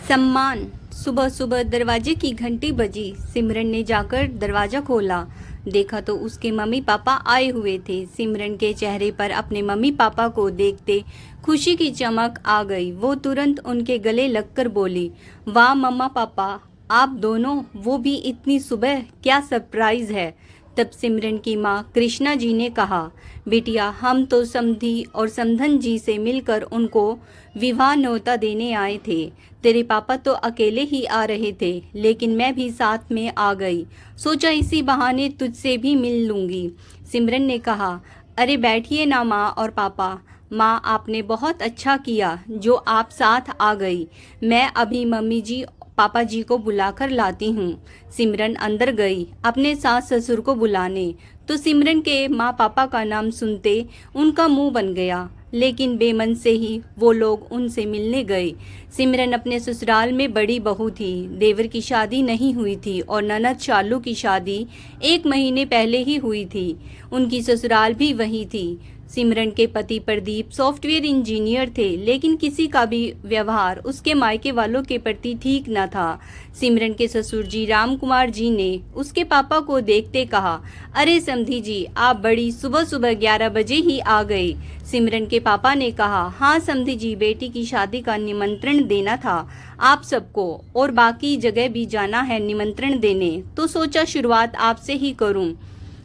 सम्मान। सुबह सुबह दरवाजे की घंटी बजी। सिमरन ने जाकर दरवाजा खोला। देखा तो उसके मम्मी पापा आए हुए थे। सिमरन के चेहरे पर अपने मम्मी पापा को देखते खुशी की चमक आ गई। वो तुरंत उनके गले लगकर बोली, वाह मम्मा पापा, आप दोनों, वो भी इतनी सुबह, क्या सरप्राइज है। तब सिमरन की माँ कृष्णा जी ने कहा, बिटिया, हम तो समधी और समधन जी से मिलकर उनको विवाह न्योता देने आए थे। तेरे पापा तो अकेले ही आ रहे थे, लेकिन मैं भी साथ में आ गई। सोचा इसी बहाने तुझसे भी मिल लूंगी। सिमरन ने कहा, अरे बैठिए ना माँ और पापा। माँ, आपने बहुत अच्छा किया जो आप साथ आ गई। मैं अभी मम्मी जी पापा जी को बुलाकर लाती हूँ। सिमरन अंदर गई अपने सास ससुर को बुलाने। तो सिमरन के माँ पापा का नाम सुनते उनका मुंह बन गया, लेकिन बेमन से ही वो लोग उनसे मिलने गए। सिमरन अपने ससुराल में बड़ी बहू थी। देवर की शादी नहीं हुई थी और ननद शालू की शादी 1 महीने पहले ही हुई थी। उनकी ससुराल भी वही थी। सिमरन के पति प्रदीप सॉफ्टवेयर इंजीनियर थे, लेकिन किसी का भी व्यवहार उसके मायके वालों के प्रति ठीक न था। सिमरन के ससुर जी राम कुमार जी ने उसके पापा को देखते कहा, अरे समधी जी, आप बड़ी सुबह सुबह 11 बजे ही आ गए। सिमरन के पापा ने कहा, हाँ समधी जी, बेटी की शादी का निमंत्रण देना था आप सबको, और बाकी जगह भी जाना है निमंत्रण देने, तो सोचा शुरुआत आपसे ही करूं।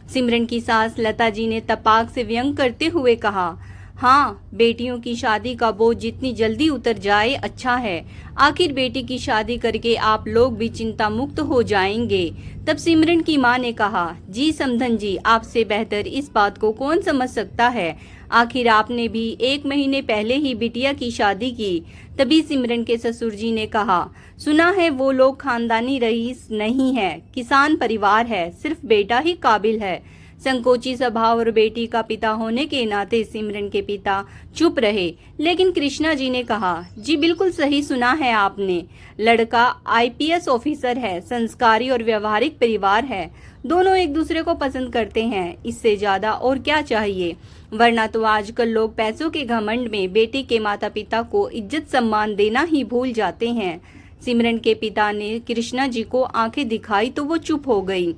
सिमरन की सास लता जी ने तपाक से व्यंग करते हुए कहा, हाँ, बेटियों की शादी का बोझ जितनी जल्दी उतर जाए अच्छा है। आखिर बेटी की शादी करके आप लोग भी चिंता मुक्त हो जाएंगे। तब सिमरन की माँ ने कहा, जी समधन जी, आपसे बेहतर इस बात को कौन समझ सकता है। आखिर आपने भी 1 महीने पहले ही बिटिया की शादी की। तभी सिमरन के ससुर जी ने कहा, सुना है वो लोग खानदानी रईस नहीं है, किसान परिवार है, सिर्फ बेटा ही काबिल है। संकोची स्वभाव और बेटी का पिता होने के नाते सिमरन के पिता चुप रहे, लेकिन कृष्णा जी ने कहा, जी बिल्कुल सही सुना है आपने। लड़का आईपीएस ऑफिसर है, संस्कारी और व्यवहारिक परिवार है। दोनों एक दूसरे को पसंद करते हैं, इससे ज्यादा और क्या चाहिए। वरना तो आजकल लोग पैसों के घमंड में बेटी के माता पिता को इज्जत सम्मान देना ही भूल जाते हैं। सिमरन के पिता ने कृष्णा जी को आंखें दिखाई तो वो चुप हो गई।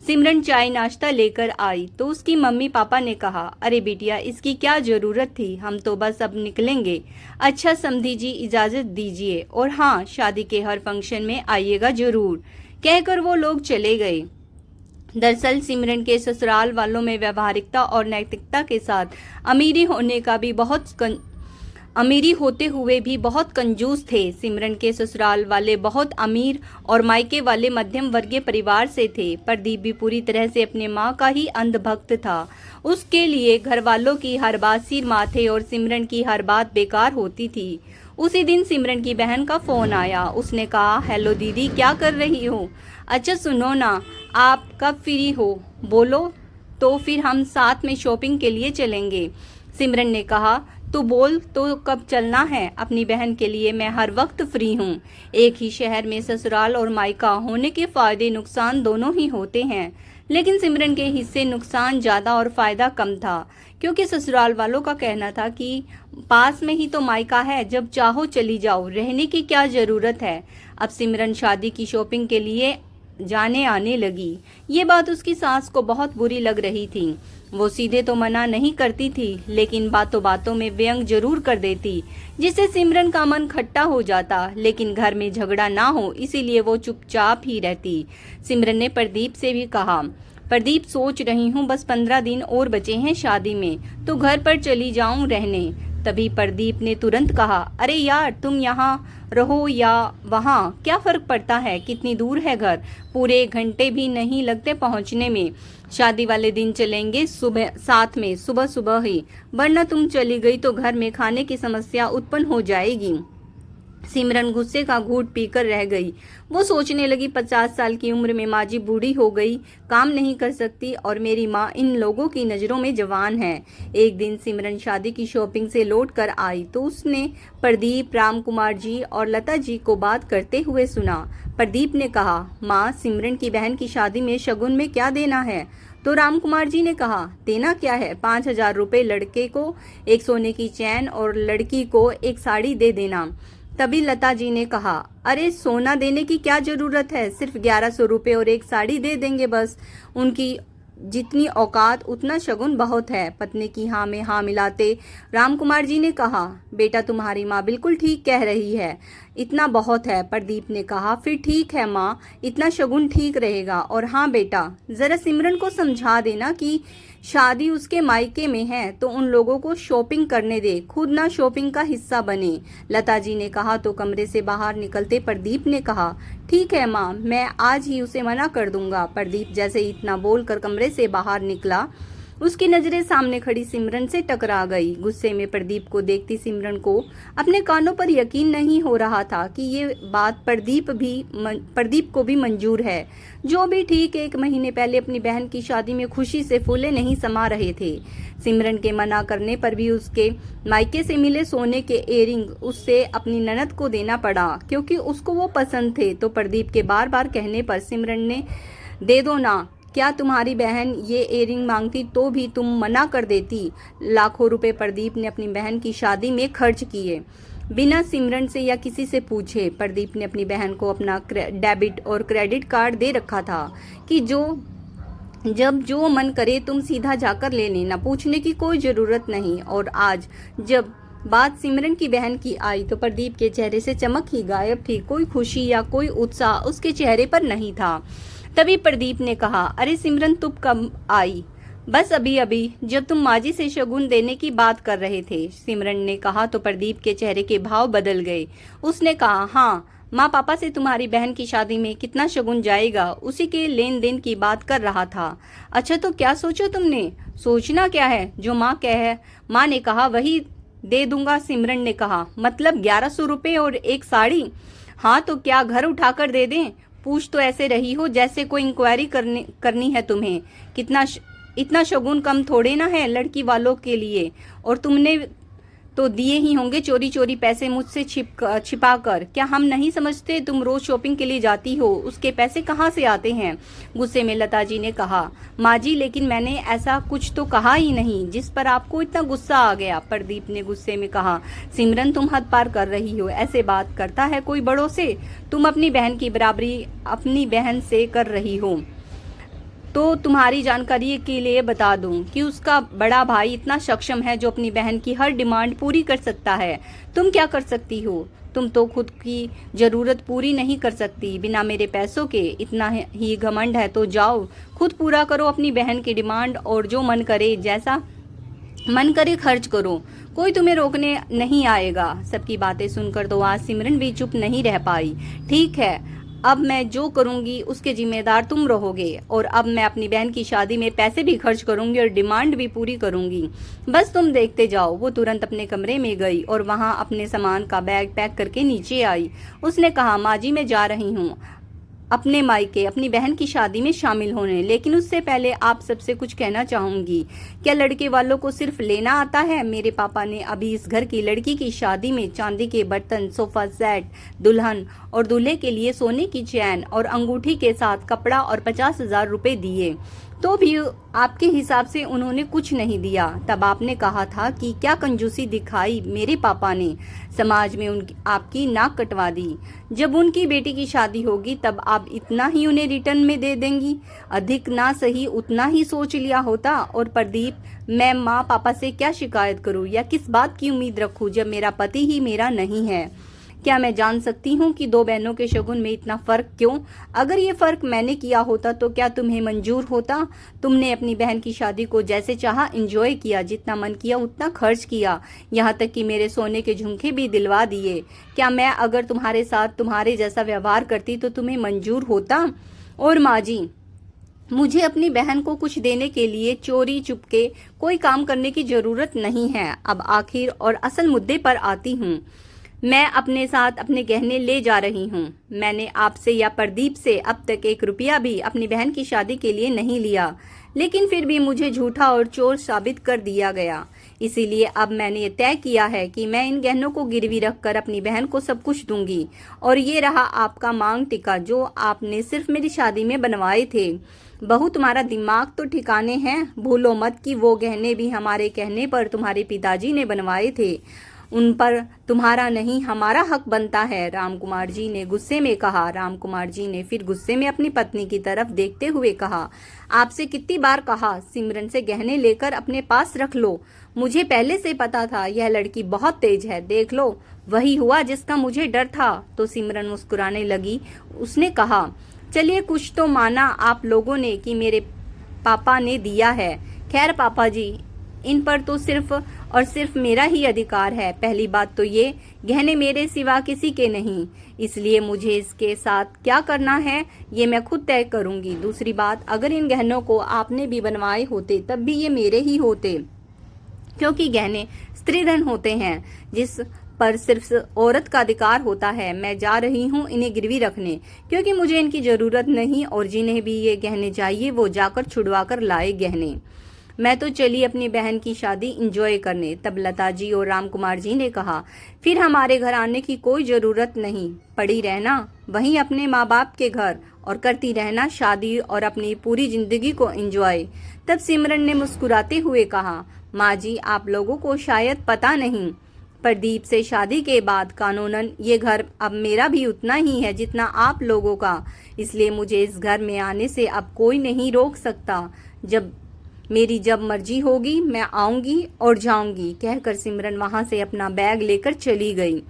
सिमरन चाय नाश्ता लेकर आई तो उसकी मम्मी पापा ने कहा, अरे बिटिया, इसकी क्या जरूरत थी, हम तो बस अब निकलेंगे। अच्छा समधी जी, इजाजत दीजिए, और हाँ, शादी के हर फंक्शन में आइएगा जरूर। कहकर वो लोग चले गए। दरअसल सिमरन के ससुराल वालों में व्यवहारिकता और नैतिकता के साथ अमीरी होते हुए भी बहुत कंजूस थे। सिमरन के ससुराल वाले बहुत अमीर और मायके वाले मध्यम वर्गीय परिवार से थे। प्रदीप भी पूरी तरह से अपने माँ का ही अंधभक्त था। उसके लिए घर वालों की हर बात सिर माथे और सिमरन की हर बात बेकार होती थी। उसी दिन सिमरन की बहन का फोन आया। उसने कहा, हेलो दीदी, क्या कर रही हो। अच्छा सुनो ना, आप कब फ्री हो, बोलो तो फिर हम साथ में शॉपिंग के लिए चलेंगे। सिमरन ने कहा, तो बोल तो कब चलना है। अपनी बहन के लिए मैं हर वक्त फ्री हूँ। एक ही शहर में ससुराल और मायका होने के फायदे नुकसान दोनों ही होते हैं, लेकिन सिमरन के हिस्से नुकसान ज्यादा और फायदा कम था, क्योंकि ससुराल वालों का कहना था कि पास में ही तो मायका है, जब चाहो चली जाओ, रहने की क्या जरूरत है। अब सिमरन शादी की शॉपिंग के लिए जाने आने लगी। ये बात उसकी सास को बहुत बुरी लग रही थी। वो सीधे तो मना नहीं करती थी, लेकिन बातों बातों में व्यंग जरूर कर देती, जिससे सिमरन का मन खट्टा हो जाता, लेकिन घर में झगड़ा ना हो इसीलिए वो चुपचाप ही रहती। सिमरन ने प्रदीप से भी कहा, प्रदीप, सोच रही हूँ बस 15 दिन और बचे हैं शादी में, तो घर पर चली जाऊं रहने। तभी प्रदीप ने तुरंत कहा, अरे यार, तुम यहाँ रहो या वहाँ, क्या फर्क पड़ता है, कितनी दूर है घर, पूरे 1 घंटे भी नहीं लगते पहुँचने में। शादी वाले दिन चलेंगे सुबह साथ में, सुबह सुबह ही, वरना तुम चली गई तो घर में खाने की समस्या उत्पन्न हो जाएगी। सिमरन गुस्से का घूंट पीकर रह गई। वो सोचने लगी, 50 साल की उम्र में माँ जी बूढ़ी हो गई, काम नहीं कर सकती, और मेरी माँ इन लोगों की नज़रों में जवान है। एक दिन सिमरन शादी की शॉपिंग से लौट कर आई तो उसने प्रदीप, राम कुमार जी और लता जी को बात करते हुए सुना। प्रदीप ने कहा, माँ, सिमरन की बहन की शादी में शगुन में क्या देना है। तो राम कुमार जी ने कहा, देना क्या है, 5,000 रुपये लड़के को एक सोने की चैन और लड़की को एक साड़ी दे देना। तभी लता जी ने कहा, अरे सोना देने की क्या जरूरत है, सिर्फ 1100 रुपये और एक साड़ी दे देंगे बस। उनकी जितनी औकात उतना शगुन बहुत है। पत्नी की हाँ में हाँ मिलाते रामकुमार जी ने कहा, बेटा तुम्हारी माँ बिल्कुल ठीक कह रही है, इतना बहुत है। प्रदीप ने कहा, फिर ठीक है माँ, इतना शगुन ठीक रहेगा। और हाँ बेटा, जरा सिमरन को समझा देना कि शादी उसके मायके में है तो उन लोगों को शॉपिंग करने दे, खुद ना शॉपिंग का हिस्सा बने। लता जी ने कहा तो कमरे से बाहर निकलते प्रदीप ने कहा, ठीक है माँ, मैं आज ही उसे मना कर दूंगा। प्रदीप जैसे इतना बोलकर कमरे से बाहर निकला, उसकी नजरें सामने खड़ी सिमरन से टकरा गई। गुस्से में प्रदीप को देखती सिमरन को अपने कानों पर यकीन नहीं हो रहा था कि ये बात प्रदीप को भी मंजूर है, जो भी ठीक 1 महीने पहले अपनी बहन की शादी में खुशी से फूले नहीं समा रहे थे। सिमरन के मना करने पर भी उसके मायके से मिले सोने के इयररिंग उससे अपनी ननद को देना पड़ा, क्योंकि उसको वो पसंद थे। तो प्रदीप के बार बार कहने पर सिमरन ने, दे दो ना, क्या तुम्हारी बहन ये इयररिंग मांगती तो भी तुम मना कर देती। लाखों रुपए प्रदीप ने अपनी बहन की शादी में खर्च किए, बिना सिमरन से या किसी से पूछे। प्रदीप ने अपनी बहन को अपना डेबिट और क्रेडिट कार्ड दे रखा था कि जब जो मन करे तुम सीधा जाकर ले लेना, पूछने की कोई जरूरत नहीं। और आज जब बात सिमरन की बहन की आई तो प्रदीप के चेहरे से चमक ही गायब थी, कोई खुशी या कोई उत्साह उसके चेहरे पर नहीं था। तभी प्रदीप ने कहा, अरे सिमरन तुम कब आई? बस अभी अभी, जब तुम माजी से शगुन देने की बात कर रहे थे। सिमरन ने कहा तो प्रदीप के चेहरे के भाव बदल गए। उसने कहा, हाँ, माँ पापा से तुम्हारी बहन की शादी में कितना शगुन जाएगा उसी के लेन देन की बात कर रहा था। अच्छा तो क्या सोचो तुमने? सोचना क्या है, जो माँ कहे। माँ ने कहा वही दे दूंगा। सिमरन ने कहा, मतलब 1100 रुपये और एक साड़ी? हाँ तो क्या घर उठाकर दे दें? पूछ तो ऐसे रही हो जैसे कोई इंक्वायरी करनी है तुम्हें। इतना शगुन कम थोड़े ना है लड़की वालों के लिए। और तुमने तो दिए ही होंगे चोरी चोरी पैसे मुझसे छिपा कर। क्या हम नहीं समझते तुम रोज शॉपिंग के लिए जाती हो, उसके पैसे कहाँ से आते हैं? गुस्से में लता जी ने कहा, माँ जी लेकिन मैंने ऐसा कुछ तो कहा ही नहीं जिस पर आपको इतना गुस्सा आ गया। प्रदीप ने गुस्से में कहा, सिमरन तुम हद पार कर रही हो, ऐसे बात करता है कोई बड़ों से? तुम अपनी बहन की बराबरी अपनी बहन से कर रही हो। तो तुम्हारी जानकारी के लिए बता दूं कि उसका बड़ा भाई इतना सक्षम है जो अपनी बहन की हर डिमांड पूरी कर सकता है। तुम क्या कर सकती हो? तुम तो खुद की जरूरत पूरी नहीं कर सकती बिना मेरे पैसों के। इतना ही घमंड है तो जाओ खुद पूरा करो अपनी बहन की डिमांड, और जो मन करे जैसा मन करे खर्च करो, कोई तुम्हें रोकने नहीं आएगा। सबकी बातें सुनकर तो आज सिमरन भी चुप नहीं रह पाई। ठीक है, अब मैं जो करूंगी उसके जिम्मेदार तुम रहोगे, और अब मैं अपनी बहन की शादी में पैसे भी खर्च करूंगी और डिमांड भी पूरी करूंगी, बस तुम देखते जाओ। वो तुरंत अपने कमरे में गई और वहां अपने सामान का बैग पैक करके नीचे आई। उसने कहा, माँ जी मैं जा रही हूँ अपने मायके अपनी बहन की शादी में शामिल होने, लेकिन उससे पहले आप सबसे कुछ कहना चाहूंगी। क्या लड़के वालों को सिर्फ लेना आता है? मेरे पापा ने अभी इस घर की लड़की की शादी में चांदी के बर्तन, सोफा सेट, दुल्हन और दूल्हे के लिए सोने की चैन और अंगूठी के साथ कपड़ा और 50,000 रुपए दिए, तो भी आपके हिसाब से उन्होंने कुछ नहीं दिया। तब आपने कहा था कि क्या कंजूसी दिखाई मेरे पापा ने, समाज में उनकी आपकी नाक कटवा दी। जब उनकी बेटी की शादी होगी तब आप इतना ही उन्हें रिटर्न में दे देंगी। अधिक ना सही उतना ही सोच लिया होता। और प्रदीप, मैं माँ पापा से क्या शिकायत करूँ या किस बात की उम्मीद रखूँ जब मेरा पति ही मेरा नहीं है? क्या मैं जान सकती हूँ कि 2 बहनों के शगुन में इतना फर्क क्यों? अगर ये फर्क मैंने किया होता तो क्या तुम्हें मंजूर होता? तुमने अपनी बहन की शादी को जैसे चाहा एंजॉय किया, जितना मन किया उतना खर्च किया, यहाँ तक कि मेरे सोने के झुमके भी दिलवा दिए। क्या मैं अगर तुम्हारे साथ तुम्हारे जैसा व्यवहार करती तो तुम्हें मंजूर होता? और माँ जी, मुझे अपनी बहन को कुछ देने के लिए चोरी चुपके कोई काम करने की जरूरत नहीं है। अब आखिर और असल मुद्दे पर आती हूँ। मैं अपने साथ अपने गहने ले जा रही हूँ। मैंने आपसे या प्रदीप से अब तक 1 रुपया भी अपनी बहन की शादी के लिए नहीं लिया, लेकिन फिर भी मुझे झूठा और चोर साबित कर दिया गया। इसीलिए अब मैंने ये तय किया है कि मैं इन गहनों को गिरवी रखकर अपनी बहन को सब कुछ दूंगी। और ये रहा आपका मांग टिका जो आपने सिर्फ मेरी शादी में बनवाए थे। बहू, तुम्हारा दिमाग तो ठिकाने हैं। भूलो मत कि वो गहने भी हमारे कहने पर तुम्हारे पिताजी ने बनवाए थे। उन पर तुम्हारा नहीं हमारा हक बनता है, रामकुमार जी ने गुस्से में कहा। रामकुमार जी ने फिर गुस्से में अपनी पत्नी की तरफ देखते हुए कहा, आपसे कितनी बार कहा सिमरन से गहने लेकर अपने पास रख लो। मुझे पहले से पता था यह लड़की बहुत तेज है, देख लो वही हुआ जिसका मुझे डर था। तो सिमरन मुस्कुराने लगी। उसने कहा, चलिए कुछ तो माना आप लोगों ने कि मेरे पापा ने दिया है। खैर पापा जी, इन पर तो सिर्फ और सिर्फ मेरा ही अधिकार है। पहली बात तो ये गहने मेरे सिवा किसी के नहीं, इसलिए मुझे इसके साथ क्या करना है ये मैं खुद तय करूंगी। दूसरी बात, अगर इन गहनों को आपने भी बनवाए होते तब भी ये मेरे ही होते, क्योंकि गहने स्त्रीधन होते हैं जिस पर सिर्फ औरत का अधिकार होता है। मैं जा रही हूँ इन्हें गिरवी रखने, क्योंकि मुझे इनकी जरूरत नहीं, और जिन्हें भी ये गहने चाहिए वो जाकर छुड़वा कर लाए गहने। मैं तो चली अपनी बहन की शादी एंजॉय करने। तब लता जी और रामकुमार जी ने कहा, फिर हमारे घर आने की कोई जरूरत नहीं, पड़ी रहना वहीं अपने माँ बाप के घर और करती रहना शादी और अपनी पूरी जिंदगी को एंजॉय। तब सिमरन ने मुस्कुराते हुए कहा, माँ जी आप लोगों को शायद पता नहीं, प्रदीप से शादी के बाद कानूनन ये घर अब मेरा भी उतना ही है जितना आप लोगों का, इसलिए मुझे इस घर में आने से अब कोई नहीं रोक सकता। जब मर्जी होगी मैं आऊंगी और जाऊंगी, कहकर सिमरन वहां से अपना बैग लेकर चली गई।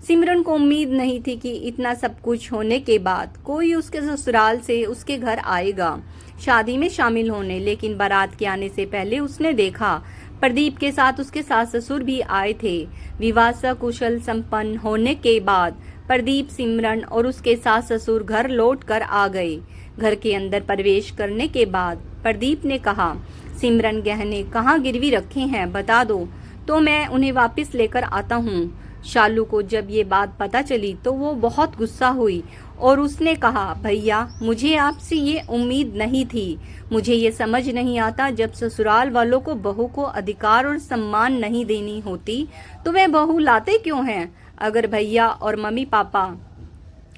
सिमरन को उम्मीद नहीं थी कि इतना सब कुछ होने के बाद कोई उसके ससुराल से उसके घर आएगा शादी में शामिल होने, लेकिन बारात के आने से पहले उसने देखा प्रदीप के साथ उसके सास ससुर भी आए थे। विवाह सकुशल संपन्न होने के बाद प्रदीप, सिमरन और उसके सास ससुर घर लौट कर आ गए। घर के अंदर प्रवेश करने के बाद प्रदीप ने कहा, सिमरन गहने कहाँ गिरवी रखे हैं बता दो तो मैं उन्हें वापस लेकर आता हूँ। शालू को जब ये बात पता चली तो वो बहुत गुस्सा हुई और उसने कहा, भैया मुझे आपसे ये उम्मीद नहीं थी। मुझे ये समझ नहीं आता, जब ससुराल वालों को बहू को अधिकार और सम्मान नहीं देनी होती तो वे बहू लाते क्यों हैं। अगर भैया और मम्मी पापा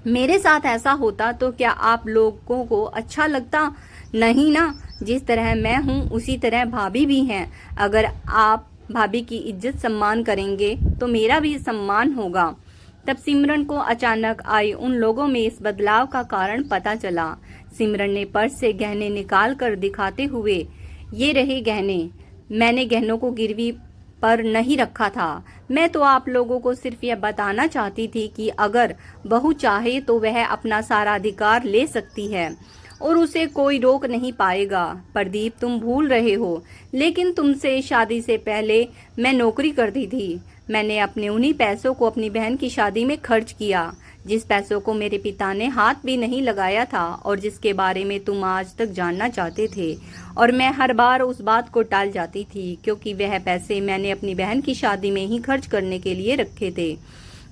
मेरे साथ ऐसा होता तो क्या आप लोगों को अच्छा लगता? नहीं ना। जिस तरह मैं हूँ उसी तरह भाभी भी हैं। अगर आप भाभी की इज्जत सम्मान करेंगे तो मेरा भी सम्मान होगा। तब सिमरन को अचानक आई उन लोगों में इस बदलाव का कारण पता चला। सिमरन ने पर्स से गहने निकाल कर दिखाते हुए, ये रहे गहने, मैंने गहनों को गिरवी पर नहीं रखा था। मैं तो आप लोगों को सिर्फ यह बताना चाहती थी कि अगर बहू चाहे तो वह अपना सारा अधिकार ले सकती है और उसे कोई रोक नहीं पाएगा। प्रदीप तुम भूल रहे हो, लेकिन तुमसे शादी से पहले मैं नौकरी करती थी। मैंने अपने उन्हीं पैसों को अपनी बहन की शादी में खर्च किया, जिस पैसों को मेरे पिता ने हाथ भी नहीं लगाया था और जिसके बारे में तुम आज तक जानना चाहते थे। और मैं हर बार उस बात को टाल जाती थी, क्योंकि वह पैसे मैंने अपनी बहन की शादी में ही खर्च करने के लिए रखे थे।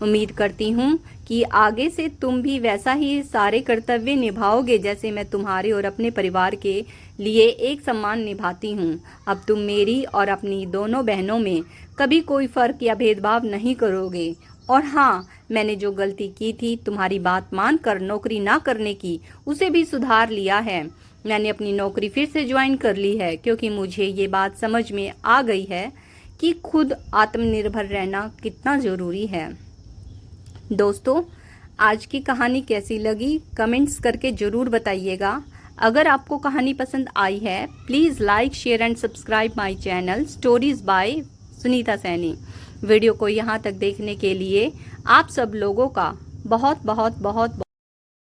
उम्मीद करती हूँ कि आगे से तुम भी वैसा ही सारे कर्तव्य निभाओगे जैसे मैं तुम्हारे और अपने परिवार के लिए एक सम्मान निभाती हूँ। अब तुम मेरी और अपनी दोनों बहनों में कभी कोई फर्क या भेदभाव नहीं करोगे। और हाँ, मैंने जो गलती की थी तुम्हारी बात मानकर नौकरी ना करने की, उसे भी सुधार लिया है। मैंने अपनी नौकरी फिर से ज्वाइन कर ली है, क्योंकि मुझे ये बात समझ में आ गई है कि खुद आत्मनिर्भर रहना कितना ज़रूरी है। दोस्तों, आज की कहानी कैसी लगी कमेंट्स करके ज़रूर बताइएगा। अगर आपको कहानी पसंद आई है please like, share and subscribe my channel stories bye Sunita Saini. Video को यहाँ तक देखने के लिए आप सब लोगों का बहुत बहुत बहुत